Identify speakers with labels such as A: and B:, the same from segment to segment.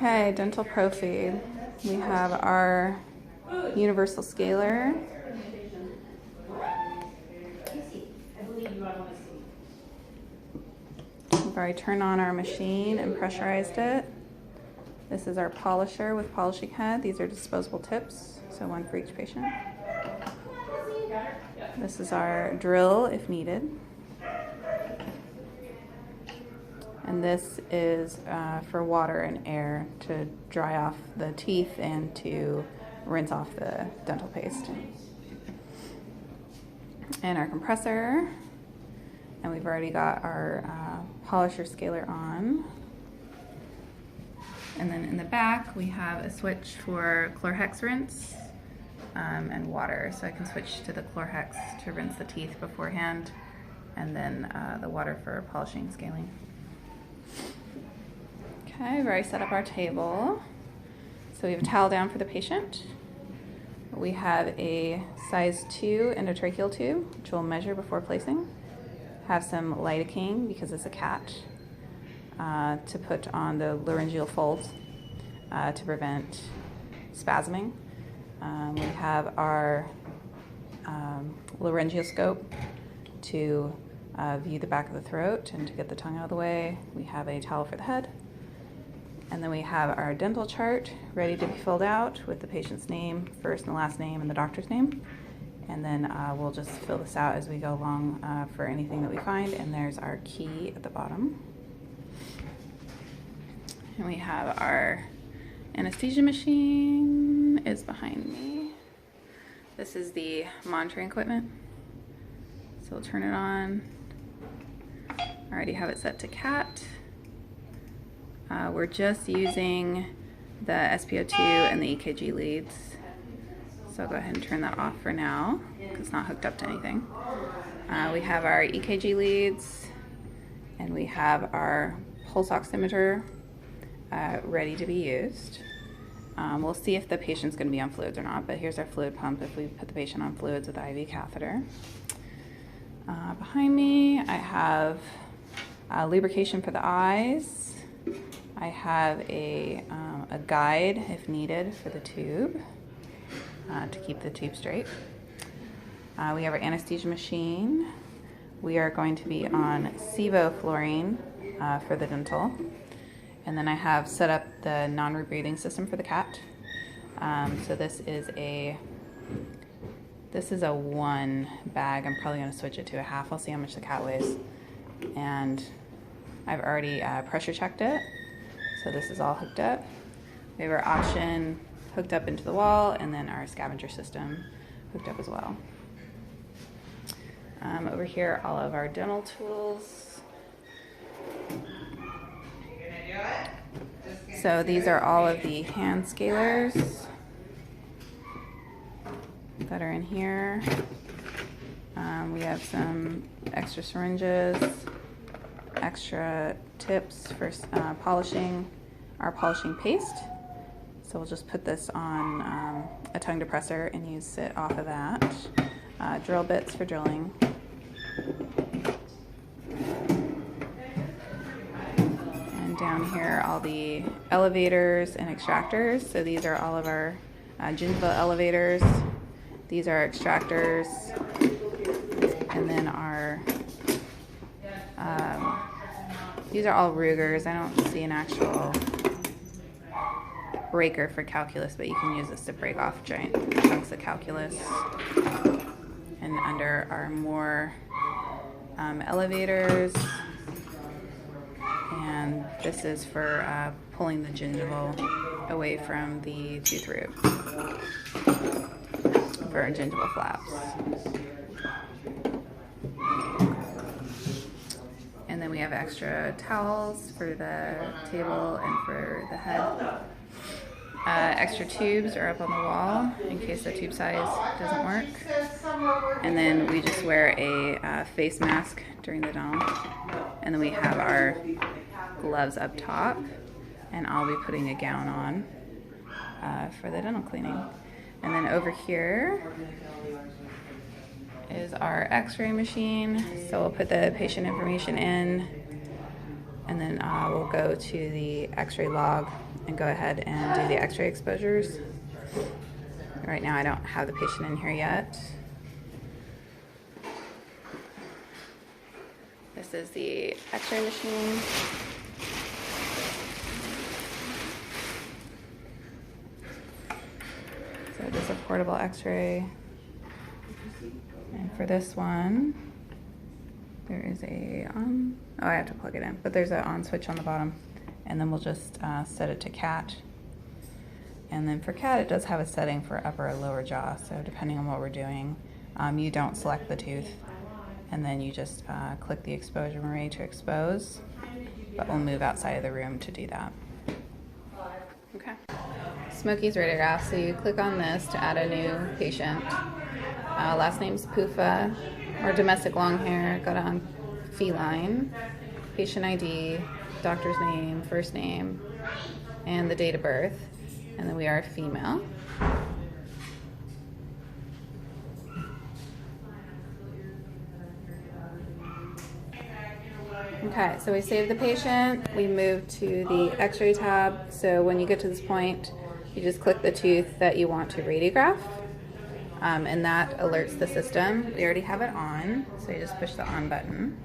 A: Okay, dental prophy. We have our universal scaler. We've already turned on our machine and pressurized it. This is our polisher with polishing head. These are disposable tips, so one for each patient. This is our drill if needed. And this is for water and air to dry off the teeth and to rinse off the dental paste. And our compressor. And we've already got our polisher scaler on. And then in the back we have a switch for Chlorhex rinse and water. So I can switch to the Chlorhex to rinse the teeth beforehand, and then the water for polishing and scaling. Okay, we've already set up our table. So we have a towel down for the patient. We have a size 2 endotracheal tube, which we'll measure before placing. Have some lidocaine, because it's a cat, to put on the laryngeal folds to prevent spasming. We have our laryngoscope to view the back of the throat and to get the tongue out of the way. We have a towel for the head. And then we have our dental chart ready to be filled out with the patient's name, first and last name, and the doctor's name. And then we'll just fill this out as we go along for anything that we find. And there's our key at the bottom. And we have our anesthesia machine is behind me. This is the monitoring equipment. So we'll turn it on. I already have it set to cat. We're just using the SpO2 and the EKG leads. So I'll go ahead and turn that off for now because it's not hooked up to anything. We have our EKG leads, and we have our pulse oximeter ready to be used. We'll see if the patient's going to be on fluids or not, but here's our fluid pump if we put the patient on fluids with the IV catheter. Behind me I have lubrication for the eyes. I have a guide if needed for the tube to keep the tube straight. We have our anesthesia machine. We are going to be on sevoflurane for the dental. And then I have set up the non-rebreathing system for the cat. So this is a 1 bag. I'm probably going to switch it to a half. I'll see how much the cat weighs. And I've already pressure checked it. So this is all hooked up. We have our option hooked up into the wall, and then our scavenger system hooked up as well. Over here, all of our dental tools. So these are all of the hand scalers that are in here. We have some extra syringes, extra tips for polishing our polishing paste. So we'll just put this on a tongue depressor and use it off of that. Drill bits for drilling. And down here, all the elevators and extractors. So these are all of our gingival elevators. These are extractors. And then our these are all Rugers. I don't see an actual breaker for calculus, but you can use this to break off giant chunks of calculus. And under are more elevators. And this is for pulling the gingival away from the tooth root for our gingival flaps. And then we have extra towels for the table and for the head. Extra tubes are up on the wall in case the tube size doesn't work. And then we just wear a face mask during the dental. And then we have our gloves up top, and I'll be putting a gown on for the dental cleaning. And then over here is our x-ray machine. So we'll put the patient information in, and then we'll go to the x-ray log and go ahead and do the x-ray exposures. Right now I don't have the patient in here yet. This is the x-ray machine. So just a portable x-ray. And for this one, there is a oh, I have to plug it in, but there's an on switch on the bottom. And then we'll just set it to cat. And then for cat, it does have a setting for upper or lower jaw. So depending on what we're doing, you don't select the tooth. And then you just click the exposure when ready to expose. But we'll move outside of the room to do that. Okay. Smokey's radiograph. So you click on this to add a new patient. Last name's Pufa, or domestic long hair. Go down feline, patient ID, doctor's name, first name, and the date of birth. And then we are female. Okay, so we save the patient, we move to the x-ray tab. So when you get to this point, you just click the tooth that you want to radiograph, and that alerts the system. We already have it on, so you just push the on button.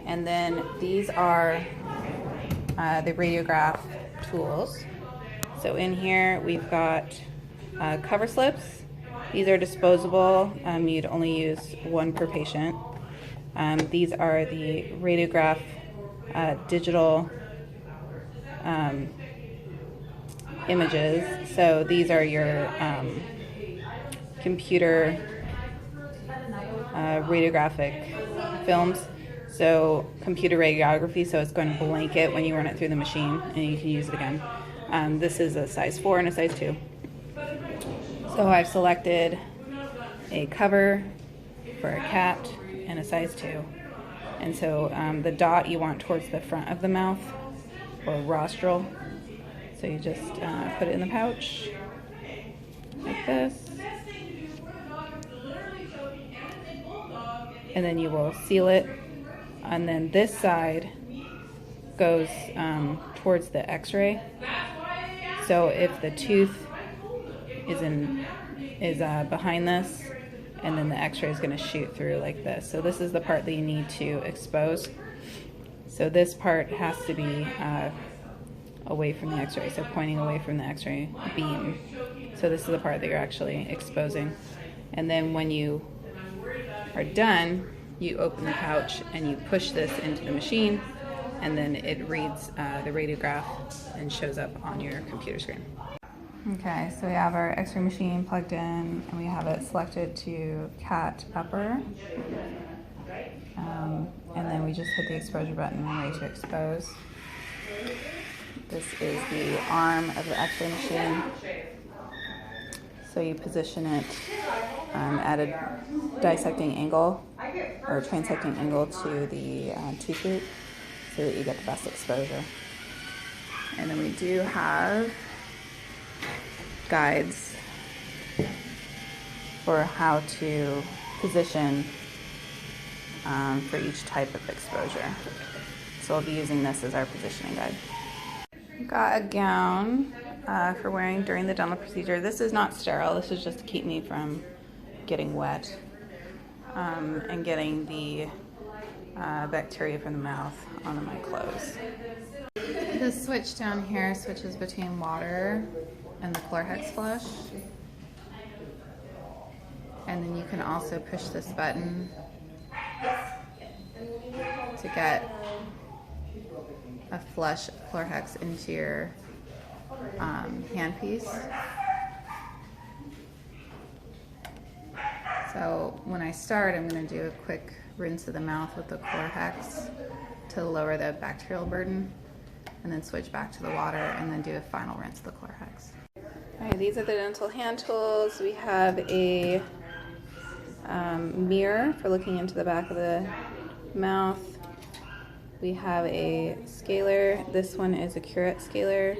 A: And then these are the radiograph tools. So in here we've got cover slips. These are disposable. You'd only use one per patient. These are the radiograph digital images. So these are your computer radiographic films. So computer radiography, so it's going to blanket when you run it through the machine and you can use it again. This is a size 4 and a size 2. So I've selected a cover for a cat and a size 2. And so the dot you want towards the front of the mouth or rostral. So you just put it in the pouch like this. And then you will seal it. And then this side goes towards the x-ray. So if the tooth is behind this, and then the x-ray is going to shoot through like this. So this is the part that you need to expose. So this part has to be away from the x-ray, so pointing away from the x-ray beam. So this is the part that you're actually exposing. And then when you are done, you open the pouch and you push this into the machine, and then it reads the radiograph and shows up on your computer screen. Okay, so we have our x-ray machine plugged in and we have it selected to cat upper. And then we just hit the exposure button and ready to expose. This is the arm of the x-ray machine. So you position it at a dissecting angle or transecting angle to the tooth root so that you get the best exposure. And then we do have guides for how to position for each type of exposure. So we'll be using this as our positioning guide. We've got a gown for wearing during the dental procedure. This is not sterile. This is just to keep me from getting wet and getting the bacteria from the mouth onto my clothes. The switch down here switches between water and the Chlorhex flush. And then you can also push this button to get a flush of Chlorhex into your handpiece. So when I start, I'm going to do a quick rinse of the mouth with the Chlorhex to lower the bacterial burden, and then switch back to the water and then do a final rinse of the Chlorhex. All right, these are the dental hand tools. We have a mirror for looking into the back of the mouth. We have a scaler. This one is a curette scaler.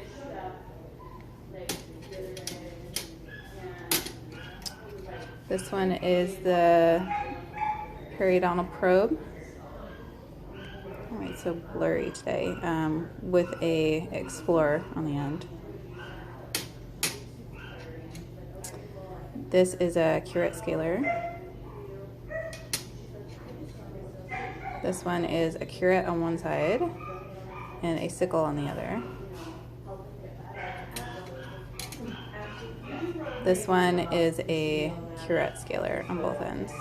A: This one is the periodontal probe. All right, It's so blurry today, with a explorer on the end. This is a curette scaler. This one is a curette on one side and a sickle on the other. This one is a curette scaler on both ends.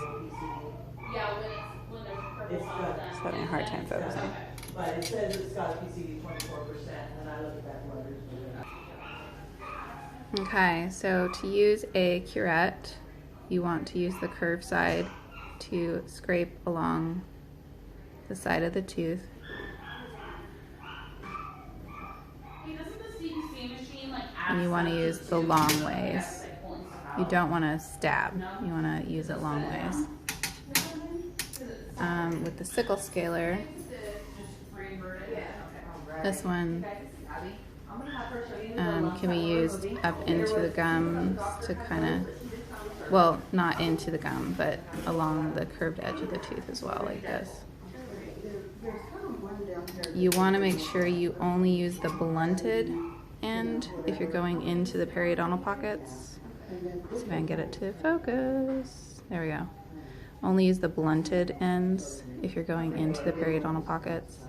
A: Just having a hard time focusing.
B: But it says it's got a PCD 24%, and I look at that letter.
A: Okay, so to use a curette, you want to use the curved side to scrape along the side of the tooth. And you want to use the long ways. You don't want to stab. You want to use it long ways. With the sickle scaler, this one can be used up into the gums to kind of, well, not into the gum, but along the curved edge of the tooth as well, like this. You want to make sure you only use the blunted end if you're going into the periodontal pockets. See if I can get it to focus. There we go. Only use the blunted ends if you're going into the periodontal pockets.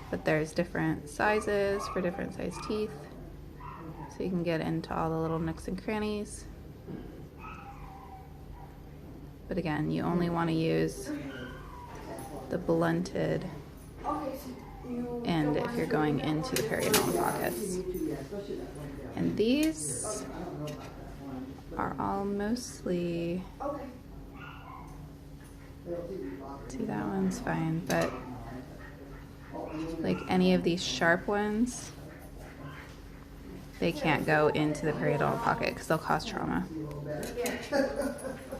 A: But there's different sizes for different size teeth, so you can get into all the little nooks and crannies. But again, you only want to use the blunted end if you're going into the periodontal pockets. And these are all mostly, see, that one's fine, but like any of these sharp ones, they can't go into the periodontal pocket because they'll cause trauma.